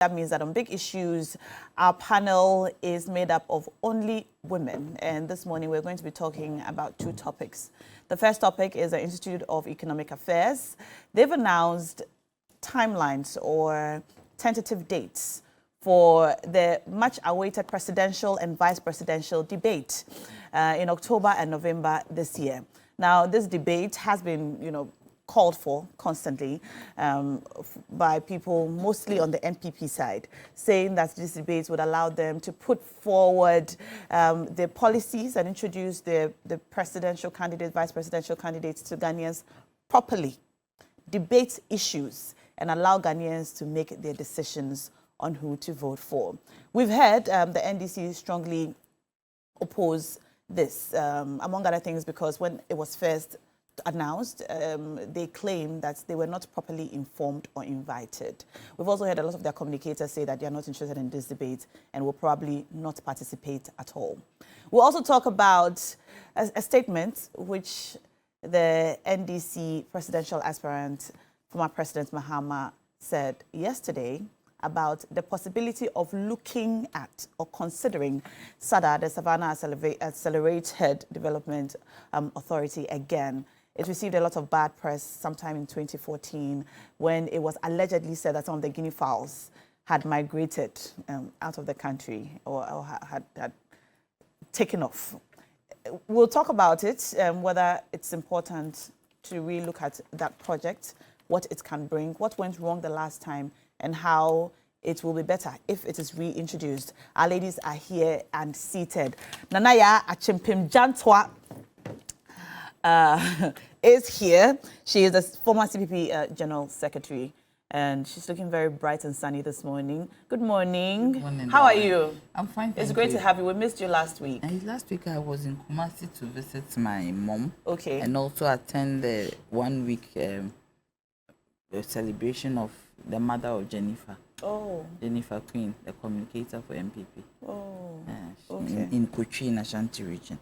That means that on big issues, our panel is made up of only women. And this morning, we're going to be talking about two topics. The first topic is the Institute of Economic Affairs. They've announced timelines or tentative dates for the much-awaited presidential and vice presidential debate in October and November this year. Now, this debate has been, called for constantly by people mostly on the NPP side, saying that these debates would allow them to put forward their policies and introduce the presidential candidate, vice presidential candidates to Ghanaians properly, debate issues, and allow Ghanaians to make their decisions on who to vote for. We've heard the NDC strongly oppose this, among other things, because when it was first announced, they claimed that they were not properly informed or invited. We've also heard a lot of their communicators say that they are not interested in this debate and will probably not participate at all. We'll also talk about a statement which the NDC presidential aspirant, former President Mahama, said yesterday about the possibility of looking at or considering SADA, the Savannah Accelerated Development Authority, again. It received a lot of bad press sometime in 2014 when it was allegedly said that some of the guinea fowls had migrated out of the country or had taken off. We'll talk about it, whether it's important to really look at that project, what it can bring, what went wrong the last time, and how it will be better if it is reintroduced. Our ladies are here and seated. Nanaya Achimpim Jantwa is here. She is the former CPP General Secretary, and she's looking very bright and sunny this morning. Good morning. Good morning. How are you? I'm fine. It's great to have you. We missed you last week. And last week I was in Kumasi to visit my mom. Okay. And also attend the 1 week the celebration of the mother of Jennifer. Oh. Jennifer Queen, the communicator for MPP. Oh. Okay. In Kochi, in Ashanti region.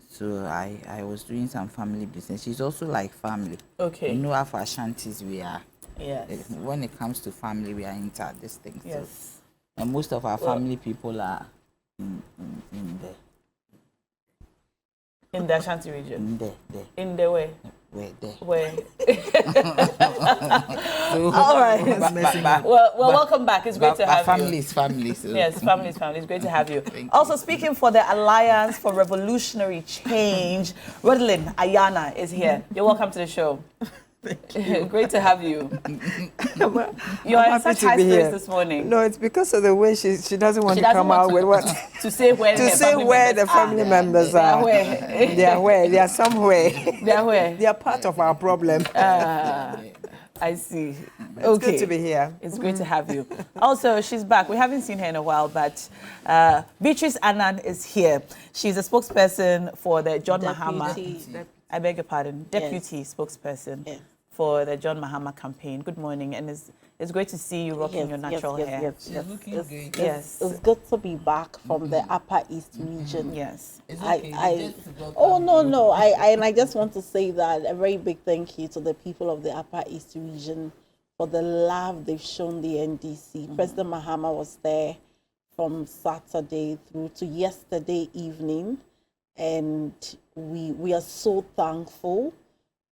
So I was doing some family business. She's also like family. Okay. You know, after Ashantis we are. Yes. When it comes to family, we are into this thing. Yes. So, and most of our family people are in the Ashanti region. There. In the way. Where? So, all right. Well, welcome back. It's great to have you. Family. So. Yes, family. It's great to have you. Also, speaking for the Alliance for Revolutionary Change, Rodelyn Ayana is here. You're welcome to the show. Thank you. Great to have you. You're in such high spirits this morning. No, it's because of the way she doesn't want to come out with what to say where the family members are. They are where? They are somewhere. They are where? They are part of our problem. I see. It's good to be here. It's great to have you. Also, she's back. We haven't seen her in a while, but Beatrice Annan is here. She's a spokesperson for the John Mahama. I beg your pardon. Deputy spokesperson for the John Mahama campaign. Good morning, and it's great to see you rocking your natural hair. Yes. It's good to be back from the Upper East region. Yes. No. I just want to say that a very big thank you to the people of the Upper East region for the love they've shown the NDC. President Mahama was there from Saturday through to yesterday evening, and we are so thankful.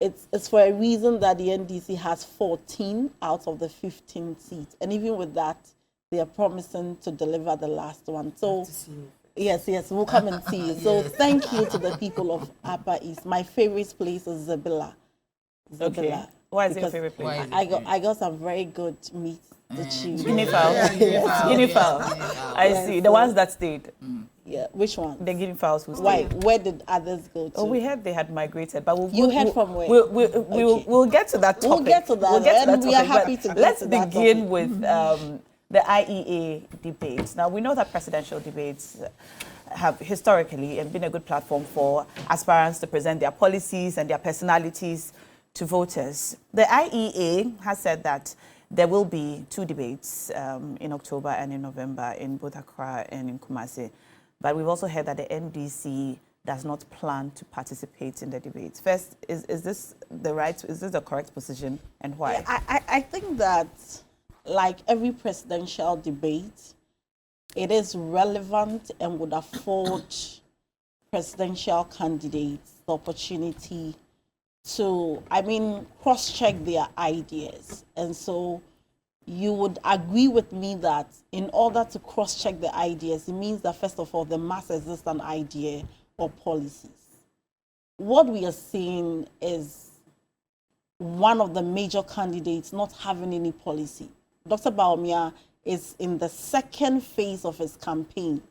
It's for a reason that the NDC has 14 out of the 15 seats. And even with that, they are promising to deliver the last one. So, yes, we'll come and see you. So, thank you to the people of Upper East. My favorite place is Zabila. Okay. Why is it your favorite place? I got some very good meat to choose. Guinea fowl. Guinea fowl. I see. The ones that stayed. Yeah, which one? The guinea fowls who stayed. Why? Where did others go to? Oh, we heard they had migrated, but you heard from where? We'll get to that topic. We'll get to that. We are happy to get to that. Let's begin with the IEA debate. Now, we know that presidential debates have historically been a good platform for aspirants to present their policies and their personalities to voters. The IEA has said that there will be two debates in October and in November in both Accra and in Kumasi. But we've also heard that the NDC does not plan to participate in the debates. First, is this the correct position, and why? Yeah, I think that like every presidential debate, it is relevant and would afford presidential candidates the opportunity to, cross-check their ideas. And so you would agree with me that in order to cross-check the ideas, it means that, first of all, there must exist an idea or policies. What we are seeing is one of the major candidates not having any policy. Dr. Bawumia is in the second phase of his campaign.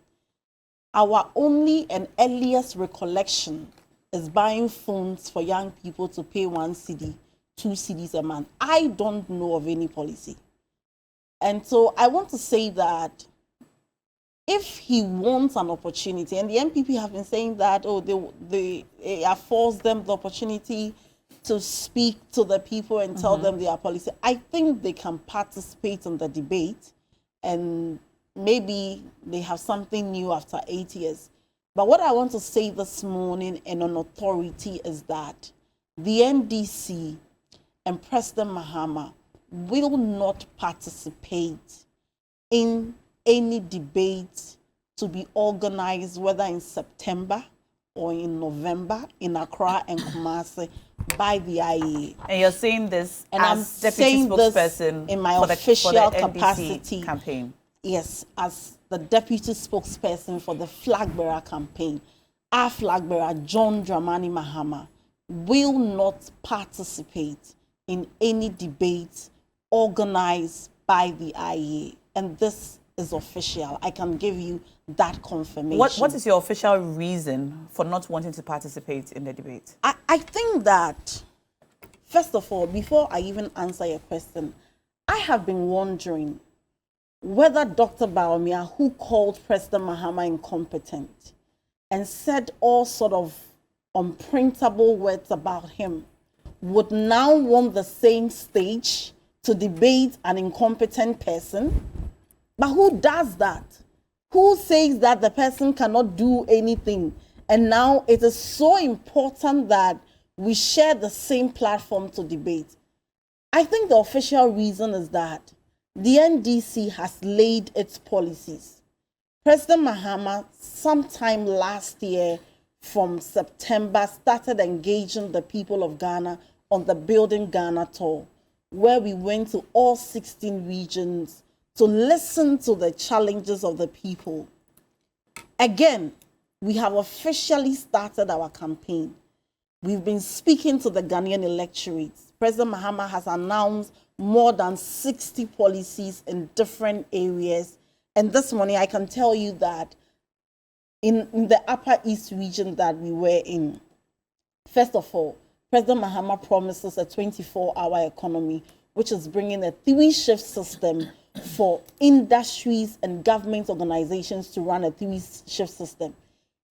Our only and earliest recollection is buying phones for young people to pay 1 cedi, 2 cedis a month. I don't know of any policy. And so I want to say that if he wants an opportunity, and the MPP have been saying that, they forced them the opportunity to speak to the people and tell them their policy, I think they can participate in the debate, and maybe they have something new after 8 years. But what I want to say this morning and on authority is that the NDC and President Mahama will not participate in any debate to be organized, whether in September or in November, in Accra and Kumasi, by the IEA. And you're saying this and as I'm deputy saying spokesperson this in my for the official NDC capacity campaign. Yes, as the deputy spokesperson for the flag bearer campaign. Our flag bearer, John Dramani Mahama, will not participate in any debate organized by the IEA. And this is official. I can give you that confirmation. What is your official reason for not wanting to participate in the debate? I think that, first of all, before I even answer your question, I have been wondering whether Dr. Bawumia, who called President Mahama incompetent and said all sort of unprintable words about him, would now want the same stage to debate an incompetent person. But who does that? Who says that the person cannot do anything? And now it is so important that we share the same platform to debate. I think the official reason is that the NDC has laid its policies. President Mahama, sometime last year from September, started engaging the people of Ghana on the Building Ghana tour, where we went to all 16 regions to listen to the challenges of the people. Again, we have officially started our campaign. We've been speaking to the Ghanaian electorates. President Mahama has announced more than 60 policies in different areas. And this morning, I can tell you that in the Upper East region that we were in, first of all, President Mahama promises a 24-hour economy, which is bringing a 3-shift system for industries and government organizations to run a 3-shift system.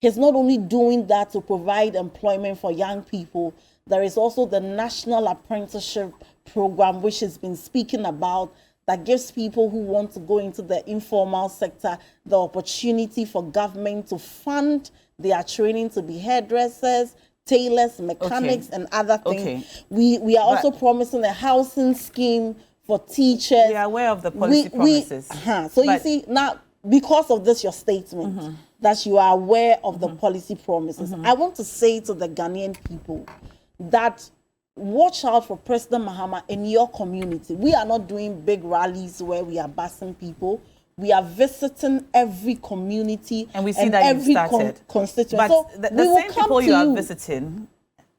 He's not only doing that to provide employment for young people, there is also the National Apprenticeship Program, which has been speaking about, that gives people who want to go into the informal sector the opportunity for government to fund their training to be hairdressers, tailors, mechanics, and other things. We are also promising a housing scheme for teachers. We are aware of the policy promises. So you see, now, because of this, your statement, that you are aware of the policy promises, I want to say to the Ghanaian people that watch out for President Mahama in your community. We are not doing big rallies where we are busing people. We are visiting every community and we see that every constituency. But so the same people you are visiting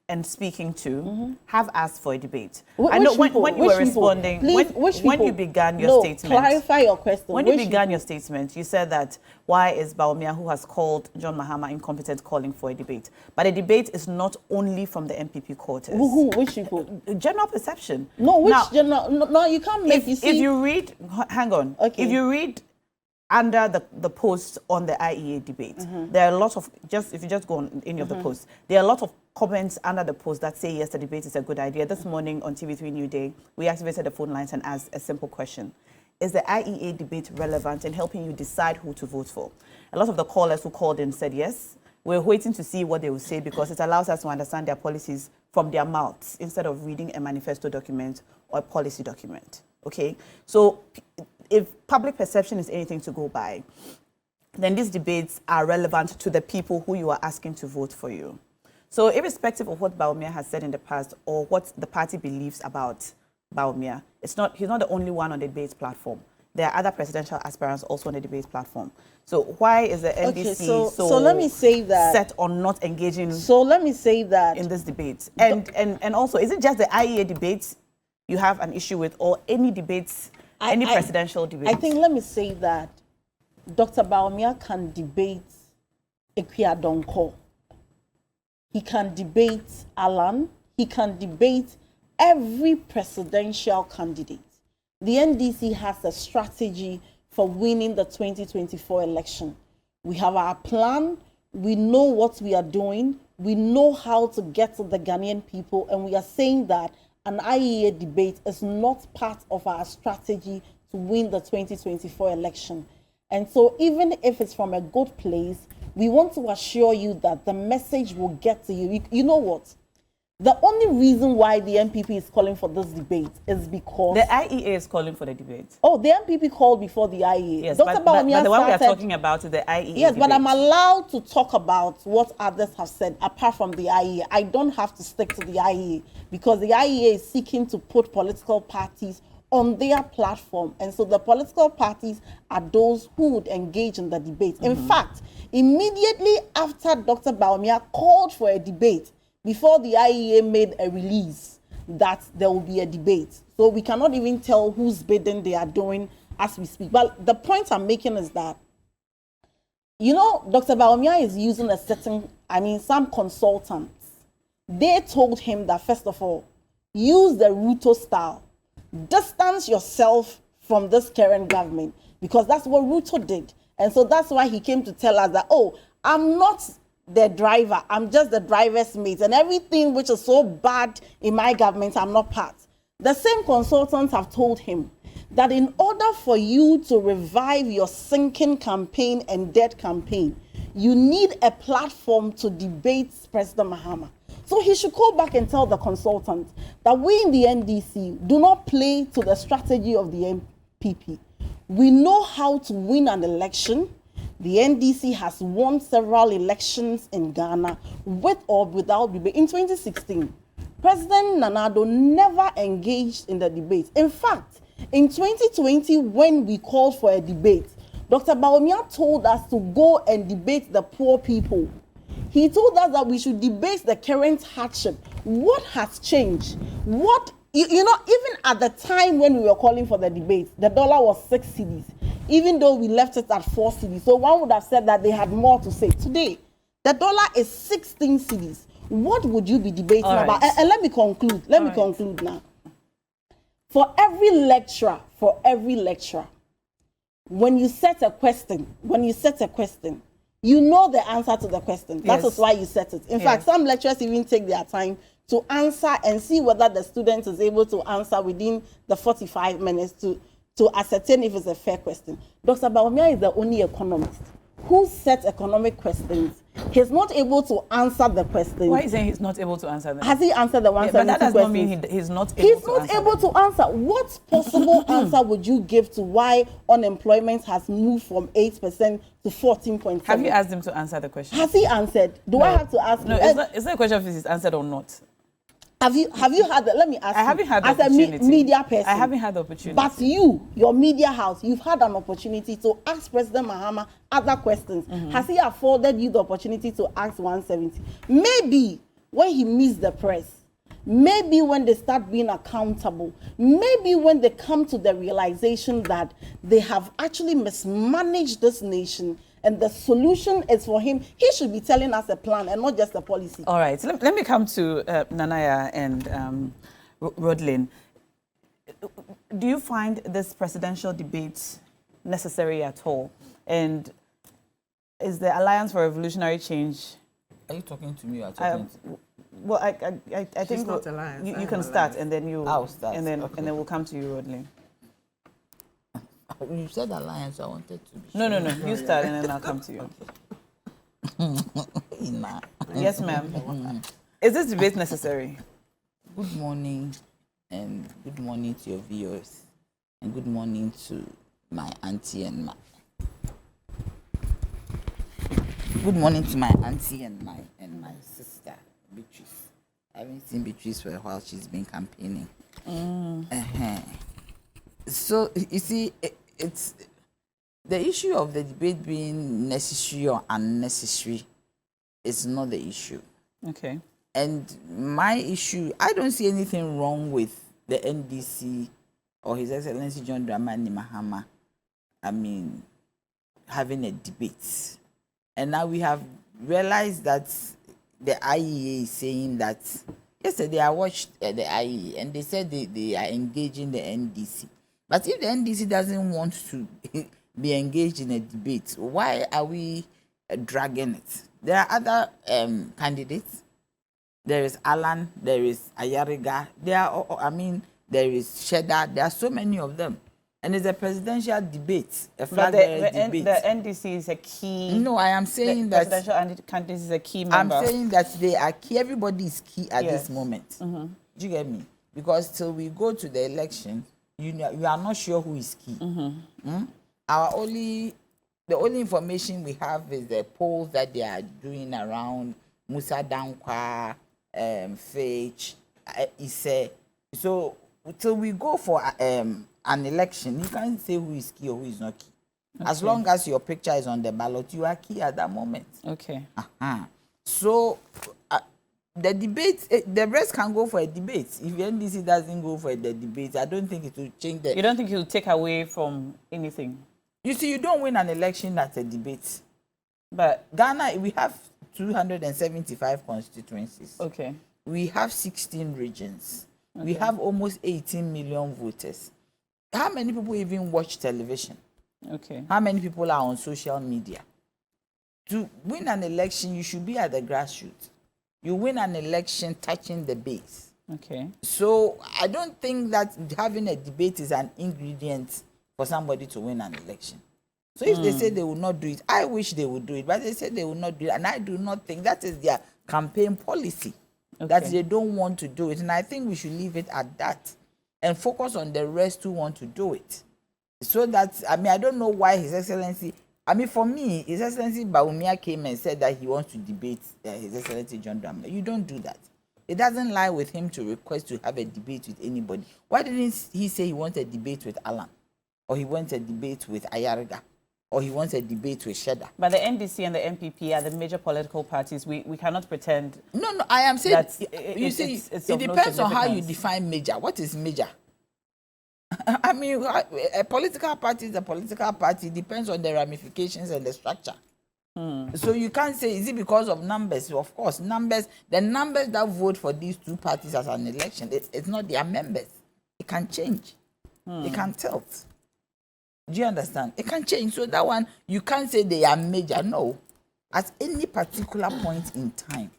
and speaking to have asked for a debate. I know when you were responding, when you began your statement. Clarify your question. When you began your statement, you said that why is Bawumia, who has called John Mahama incompetent, calling for a debate? But a debate is not only from the MPP quarters. Which people? General perception. No, no, you can't make. If you read, hang on. Okay. If you read under the post on the IEA debate, there are a lot of, if you just go on any of the posts, there are a lot of comments under the post that say, yes, the debate is a good idea. This morning on TV3 New Day, we activated the phone lines and asked a simple question. Is the IEA debate relevant in helping you decide who to vote for? A lot of the callers who called in said yes. We're waiting to see what they will say because it allows us to understand their policies from their mouths instead of reading a manifesto document or a policy document. Okay, so if public perception is anything to go by, then these debates are relevant to the people who you are asking to vote for you. So irrespective of what Bawumia has said in the past or what the party believes about Bawumia, he's not the only one on the debate platform. There are other presidential aspirants also on the debate platform. So why is the NDC so let me say that set on not engaging so let me say that in this debate? And also, is it just the IEA debates you have an issue with, or any debates, any presidential debates? I think, let me say that Dr. Bawumia can debate Ekuya Donko. He can debate Alan. He can debate every presidential candidate. The NDC has a strategy for winning the 2024 election. We have our plan. We know what we are doing. We know how to get to the Ghanaian people. And we are saying that an IEA debate is not part of our strategy to win the 2024 election. And so even if it's from a good place, we want to assure you that the message will get to you. You know what? The only reason why the MPP is calling for this debate is because... The IEA is calling for the debate. Oh, the MPP called before the IEA. Yes, but the one we are talking about is the IEA Yes, debate. but I'm allowed to talk about what others have said apart from the IEA. I don't have to stick to the IEA because the IEA is seeking to put political parties on their platform. And so the political parties are those who would engage in the debate. In fact, immediately after Dr. Bawumia called for a debate, before the IEA made a release that there will be a debate. So we cannot even tell whose bidding they are doing as we speak. But the point I'm making is that, you know, Dr. Bawumia is using some consultants. They told him that, first of all, use the Ruto style. Distance yourself from this current government, because that's what Ruto did. And so that's why he came to tell us that, oh, I'm not the driver, I'm just the driver's mate, and everything which is so bad in my government, I'm not part. The same consultants have told him that in order for you to revive your sinking campaign and dead campaign, you need a platform to debate President Mahama. So he should go back and tell the consultants that we in the NDC do not play to the strategy of the MPP. We know how to win an election. The NDC has won several elections in Ghana with or without debate. In 2016, President Nana Addo never engaged in the debate. In fact, in 2020, when we called for a debate, Dr. Bawumia told us to go and debate the poor people. He told us that we should debate the current hardship. What has changed? You know, even at the time when we were calling for the debate, the dollar was 6 cedis, even though we left it at 4 cedis. So one would have said that they had more to say. Today, the dollar is 16 cedis. What would you be debating about? And let me conclude. Let me conclude now. For every lecturer, when you set a question, you know the answer to the question. That is why you set it. In fact, some lecturers even take their time to answer and see whether the student is able to answer within the 45 minutes to ascertain if it's a fair question. Dr. Bawumia is the only economist who sets economic questions. He's not able to answer the questions. Why is he he's not able to answer them? Has he answered the 172 but that does questions? not mean he's not able to answer. What possible answer would you give to why unemployment has moved from 8% to 14.7%? Have you asked him to answer the question? Has he answered? Do I have to ask no, him? It's not a question of if he's answered or not. Have you had the, let me ask I haven't had the as opportunity. a media person. I haven't had the opportunity. But your media house, you've had an opportunity to ask President Mahama other questions. Has he afforded you the opportunity to ask 170? Maybe when he meets the press, maybe when they start being accountable, maybe when they come to the realization that they have actually mismanaged this nation, and the solution is for him, he should be telling us a plan and not just a policy. All right. So let me come to Nanaya and Rodlin. Do you find this presidential debate necessary at all? And is the Alliance for Revolutionary Change... Are you talking to me or talking to... Well, I think not Alliance. you can start, and then you... I'll start. And then we'll come to you, Rodlin. You said Alliance, I wanted to be No. You start, and then I'll come to you. Yes, ma'am. Is this debate necessary? Good morning, and good morning to your viewers. And good morning to my auntie and my sister, Beatrice. I haven't seen Beatrice for a while. She's been campaigning. So you see, it's the issue of the debate being necessary or unnecessary is not the issue. Okay. And my issue, I don't see anything wrong with the NDC or His Excellency John Dramani Mahama, having a debate. And now we have realized that the IEA is saying that, yesterday I watched the IEA and they said they are engaging the NDC. But if the NDC doesn't want to be engaged in a debate, why are we dragging it? There are other candidates. There is Alan, there is Ayariga, there is Sheda, there are so many of them. And it's a presidential debate, a flag debate. The NDC is a key. No, I am saying that presidential candidate is a key member. I'm saying that they are key. Everybody is key at this moment. Do you get me? Because till we go to the election, you are not sure who is key. The only information we have is the polls that they are doing around Musa Dankwa, Fetch, Ise. So till we go for an election, you can't say who is key or who is not key. Okay. As long as your picture is on the ballot, you are key at that moment. Okay. So the debate, the rest can go for a debate. If the NDC doesn't go for the debate, I don't think it will change the... You don't think it will take away from anything? You see, you don't win an election at a debate. But Ghana, we have 275 constituencies. Okay. We have 16 regions. Okay. We have almost 18 million voters. How many people even watch television? Okay. How many people are on social media? To win an election, you should be at the grassroots. You win an election touching the base. Okay. So I don't think that having a debate is an ingredient for somebody to win an election. So if they say they will not do it, I wish they would do it, but they say they will not do it, and I do not think that is their campaign policy, that they don't want to do it. And I think we should leave it at that and focus on the rest who want to do it. So that, I don't know why His Excellency, for me, His Excellency Bawumia came and said that he wants to debate His Excellency John Dramani. You don't do that. It doesn't lie with him to request to have a debate with anybody. Why didn't he say he wants a debate with Alan? Or he wants a debate with Ayariga? Or he wants a debate with Sheda? But the NDC and the MPP are the major political parties. We cannot pretend... No, I am saying... it depends on how you define major. What is major? A political party is a political party. It depends on the ramifications and the structure. So you can't say, is it because of numbers? Of course, numbers. The numbers that vote for these two parties as an election, it's not their members. It can change. It can tilt. Do you understand? It can change. So that one, you can't say they are major. No. At any particular point in time,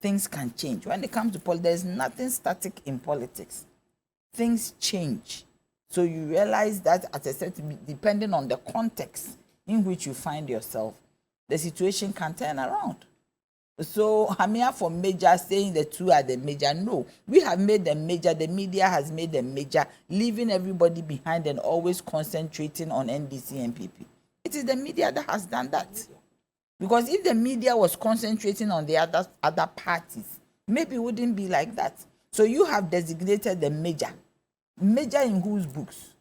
things can change. When it comes to politics, there's nothing static in politics. Things change. So you realize that at a certain, depending on the context in which you find yourself, the situation can turn around. So I'm here for major, saying the two are the major. No, we have made them major. The media has made them major, leaving everybody behind and always concentrating on NDC and PP. It is the media that has done that. Because if the media was concentrating on the other parties, maybe it wouldn't be like that. So you have designated the major. Major in whose books?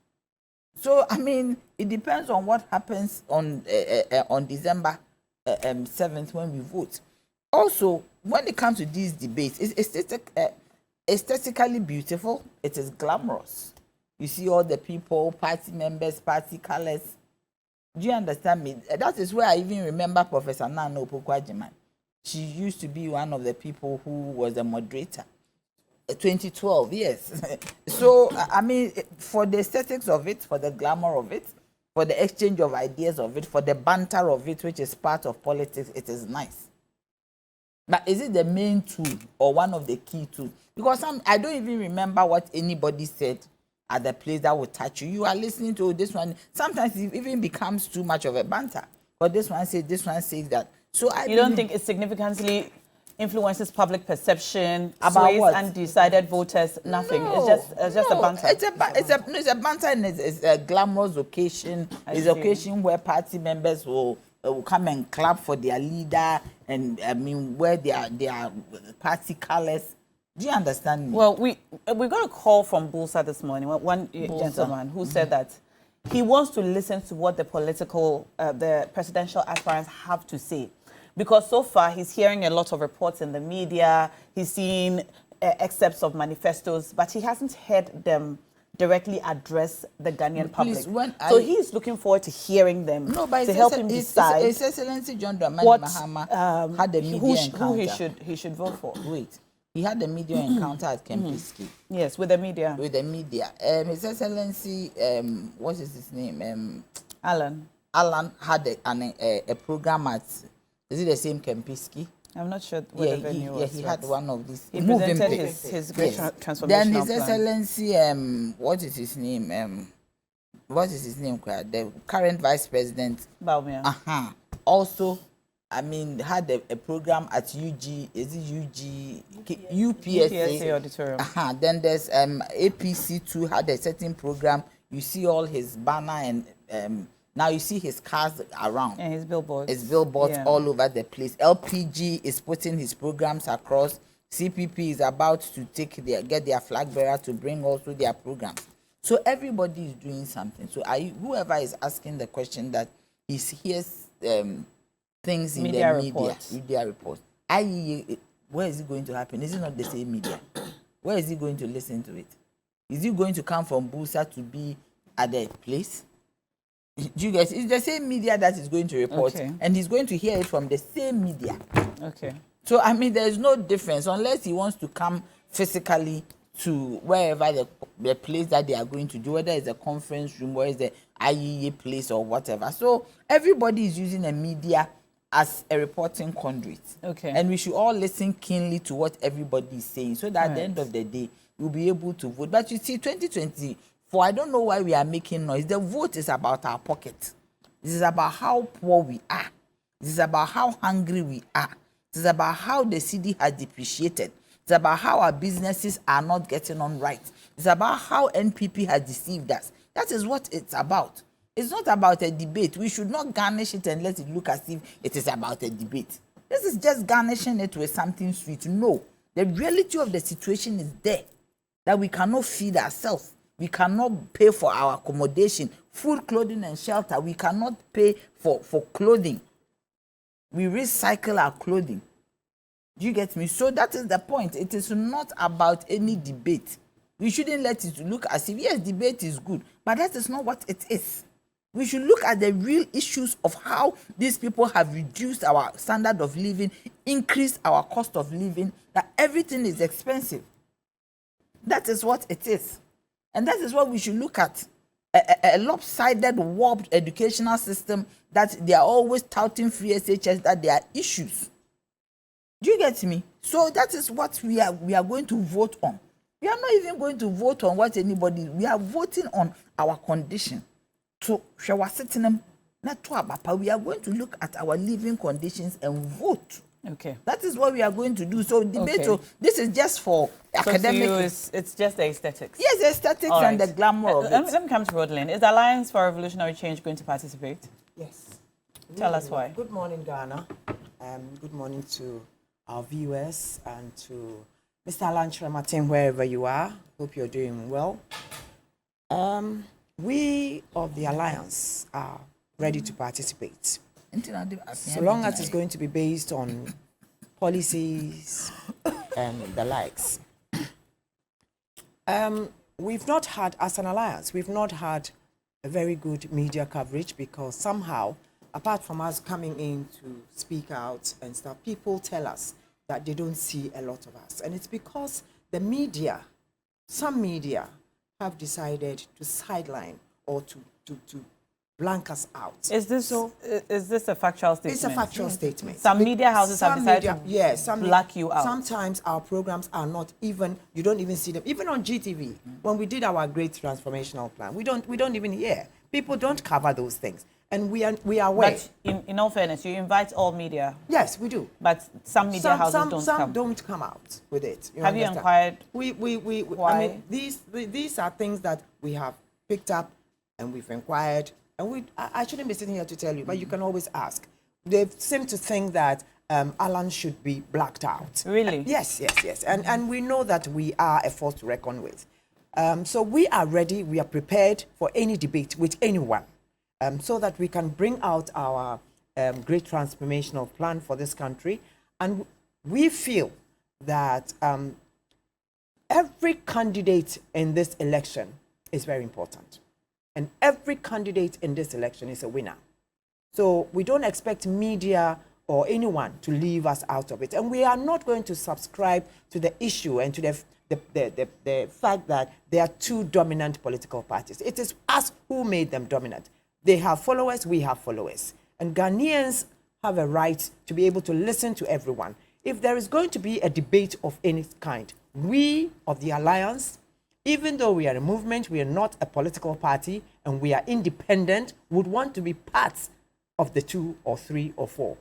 So, it depends on what happens on December 7th when we vote. Also, when it comes to these debates, it's aesthetically beautiful. It is glamorous. You see all the people, party members, party colors. Do you understand me? That is where I even remember Professor Nana Opoku-Agyeman. She used to be one of the people who was a moderator. 2012, yes. So, for the aesthetics of it, for the glamour of it, for the exchange of ideas of it, for the banter of it, which is part of politics, it is nice. But is it the main tool or one of the key tools? Because I don't even remember what anybody said at the place that would touch you. You are listening to this one. Sometimes it even becomes too much of a banter. But this one says that. So you don't think it significantly influences public perception, About sways what? undecided voters, nothing. No, It's just a no, banter. It's a banter, and it's a glamorous occasion. It's see. an occasion where party members will come and clap for their leader, and I mean wear their party colors. Do you understand me? Well, we got a call from Bulsa this morning. One gentleman who said that he wants to listen to what the the presidential aspirants have to say, because so far he's hearing a lot of reports in the media. He's seeing excerpts of manifestos, but he hasn't heard them directly address the Ghanaian public. So he's looking forward to hearing them to help him decide His Excellency John Dramani Mahama had a media encounter. Who he should vote for. Wait. He had a media encounter at Kempiski. Yes, with the media. With the media. His Excellency, what is his name? Alan. Alan had a program at, is it the same Kempiski? I'm not sure what the venue was. He had one of these. He presented his great transformational Then His plan. Excellency, what is his name? The current Vice President. Baumia. Also, I mean, had a program at UPSA auditorium. Then there's APC too, had a certain program. You see all his banner, and now you see his cars around. And his billboards. His billboards all over the place. LPG is putting his programs across. CPP is about to get their flag bearer to bring also their programs. So everybody is doing something. So whoever is asking the question that he hears things in media the reports. media reports. IEA, where is it going to happen? Is it not the same media? Where is he going to listen to it? Is he going to come from Busa to be at the place? Do you guys? It's the same media that is going to report, and he's going to hear it from the same media. Okay. So I mean, there's no difference unless he wants to come physically to wherever the place that they are going to do, whether it's a conference room, where is the IEA place or whatever. So everybody is using a media as a reporting conduit. Okay. And we should all listen keenly to what everybody is saying, so that at the end of the day, we'll be able to vote. But you see, 2024, I don't know why we are making noise. The vote is about our pocket. This is about how poor we are. This is about how hungry we are. This is about how the city has depreciated. It's about how our businesses are not getting on right. It's about how NPP has deceived us. That is what it's about. It's not about a debate. We should not garnish it and let it look as if it is about a debate. This is just garnishing it with something sweet. No, the reality of the situation is there, that we cannot feed ourselves. We cannot pay for our accommodation, food, clothing, and shelter. We cannot pay for clothing. We recycle our clothing. Do you get me? So that is the point. It is not about any debate. We shouldn't let it look as if, yes, debate is good, but that is not what it is. We should look at the real issues of how these people have reduced our standard of living, increased our cost of living, that everything is expensive. That is what it is. And that is what we should look at. A lopsided, warped educational system that they are always touting free SHS, that there are issues. Do you get me? So that is what we are going to vote on. We are not even going to vote on what anybody, we are voting on our condition. So we are going to look at our living conditions and vote. Okay. That is what we are going to do. So debate, so this is just for academic. So to you, it's just the aesthetics. Yes, the aesthetics and the glamour of it. Let me come to Rodlin. Is the Alliance for Revolutionary Change going to participate? Yes. Tell us why. Good morning, Ghana. Good morning to our viewers and to Mr. Alan Martin, wherever you are. Hope you're doing well. We of the Alliance are ready to participate, so long as it's going to be based on policies and the likes. We've not had, as an alliance, we've not had a very good media coverage, because somehow, apart from us coming in to speak out and stuff, people tell us that they don't see a lot of us. And it's because the media, some media, have decided to sideline or to blank us out. Is this a factual statement? It's a factual statement. Some media houses have decided to black you out. Sometimes our programs are not even, you don't even see them. Even on GTV, when we did our great transformational plan, we don't even hear. People don't cover those things. And we are aware. But in all fairness, you invite all media. Yes, we do. But some media houses don't come. Some don't come out with it. Have you inquired? Why? I mean, these are things that we have picked up and we've inquired. And I shouldn't be sitting here to tell you, but you can always ask. They seem to think that Alan should be blacked out. Really? Yes. And we know that we are a force to reckon with. So we are ready, we are prepared for any debate with anyone, so that we can bring out our great transformational plan for this country. And we feel that every candidate in this election is very important. And every candidate in this election is a winner. So we don't expect media or anyone to leave us out of it. And we are not going to subscribe to the issue and to the fact that there are two dominant political parties. It is us who made them dominant. They have followers, we have followers. And Ghanaians have a right to be able to listen to everyone. If there is going to be a debate of any kind, we of the Alliance, even though we are a movement, we are not a political party, and we are independent, would want to be part of the 2 or 3 or 4.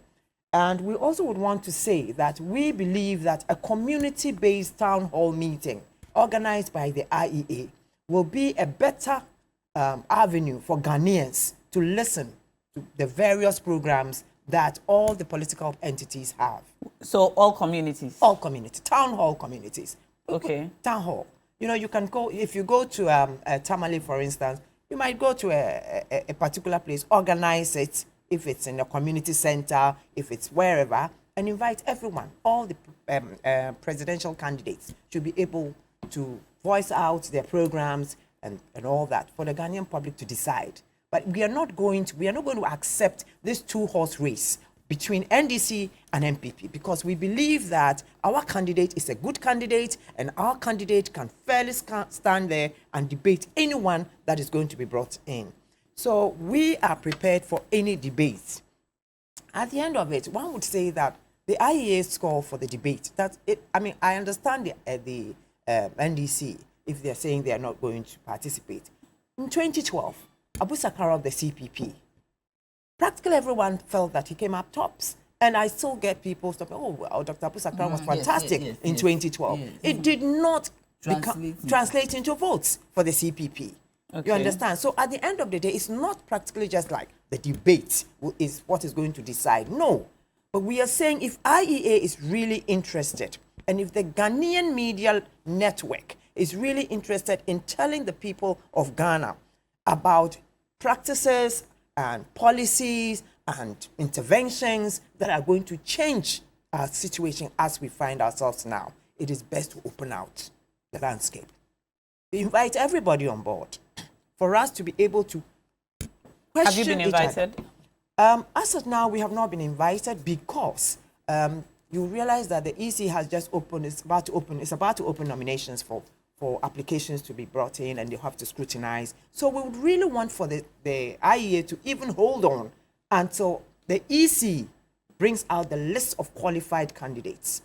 And we also would want to say that we believe that a community-based town hall meeting organized by the IEA will be a better avenue for Ghanaians to listen to the various programs that all the political entities have. So all communities? All communities, town hall communities. Okay. Town hall. You know, you can go, if you go to Tamale, for instance, you might go to a particular place, organize it, if it's in a community center, if it's wherever, and invite everyone. All the presidential candidates should be able to voice out their programs and all that for the Ghanaian public to decide. But we are not going to accept this two-horse race between NDC and MPP, because we believe that our candidate is a good candidate and our candidate can fairly stand there and debate anyone that is going to be brought in. So we are prepared for any debate. At the end of it, one would say that the IEA's call for the debate, I understand the NDC if they're saying they are not going to participate. In 2012, Abu Sakara of the CPP, practically everyone felt that he came up tops. And I still get people stopping, Dr. Abu Sakara was fantastic in 2012. Yes. It did not translate into votes for the CPP. Okay. You understand? So at the end of the day, it's not practically just like the debate is what is going to decide. No. But we are saying if IEA is really interested, and if the Ghanaian media network is really interested in telling the people of Ghana about practices and policies and interventions that are going to change our situation as we find ourselves now, it is best to open out the landscape. We invite everybody on board for us to be able to question. Have you been invited? As of now, we have not been invited because you realize that the EC has just opened, it's about to open nominations for applications to be brought in, and they have to scrutinize. So we would really want for the IEA to even hold on until the EC brings out the list of qualified candidates.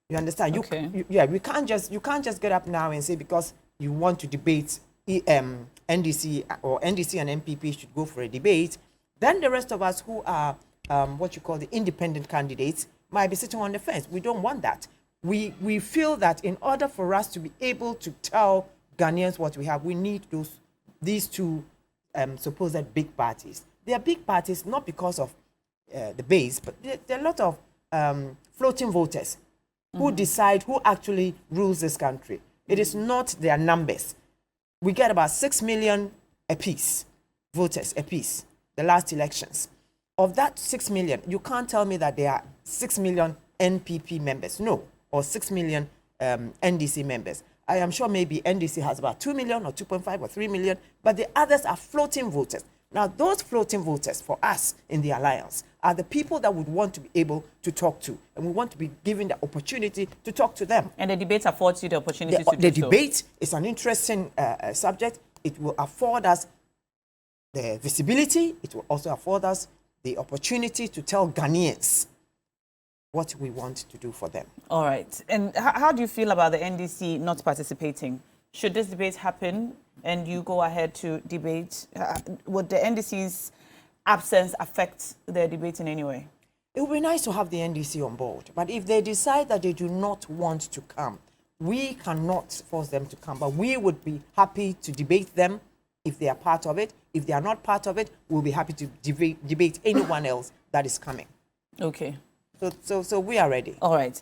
You understand? Okay. You can't just get up now and say because you want to debate NDC or NDC and MPP should go for a debate, then the rest of us who are what you call the independent candidates might be sitting on the fence. We don't want that. We feel that in order for us to be able to tell Ghanaians what we have, we need these two supposed big parties. They are big parties not because of the base, but there are a lot of floating voters who decide who actually rules this country. It is not their numbers. We get about 6 million voters apiece, the last elections. Of that 6 million, you can't tell me that there are 6 million NPP members. No. Or 6 million NDC members. I am sure maybe NDC has about 2 million or 2.5 or 3 million, but the others are floating voters. Now, those floating voters for us in the Alliance are the people that would want to be able to talk to, and we want to be given the opportunity to talk to them. And the debate affords you the opportunity to do so. The debate is an interesting subject. It will afford us the visibility. It will also afford us the opportunity to tell Ghanaians what we want to do for them. All right. And how do you feel about the NDC not participating? should this debate happen and you go ahead to debate, would the NDC's absence affect the debate in any way? It would be nice to have the NDC on board, but if they decide that they do not want to come, we cannot force them to come, but we would be happy to debate them if they are part of it. If they are not part of it, we'll be happy to debate anyone else that is coming. Okay. So we are ready. All right.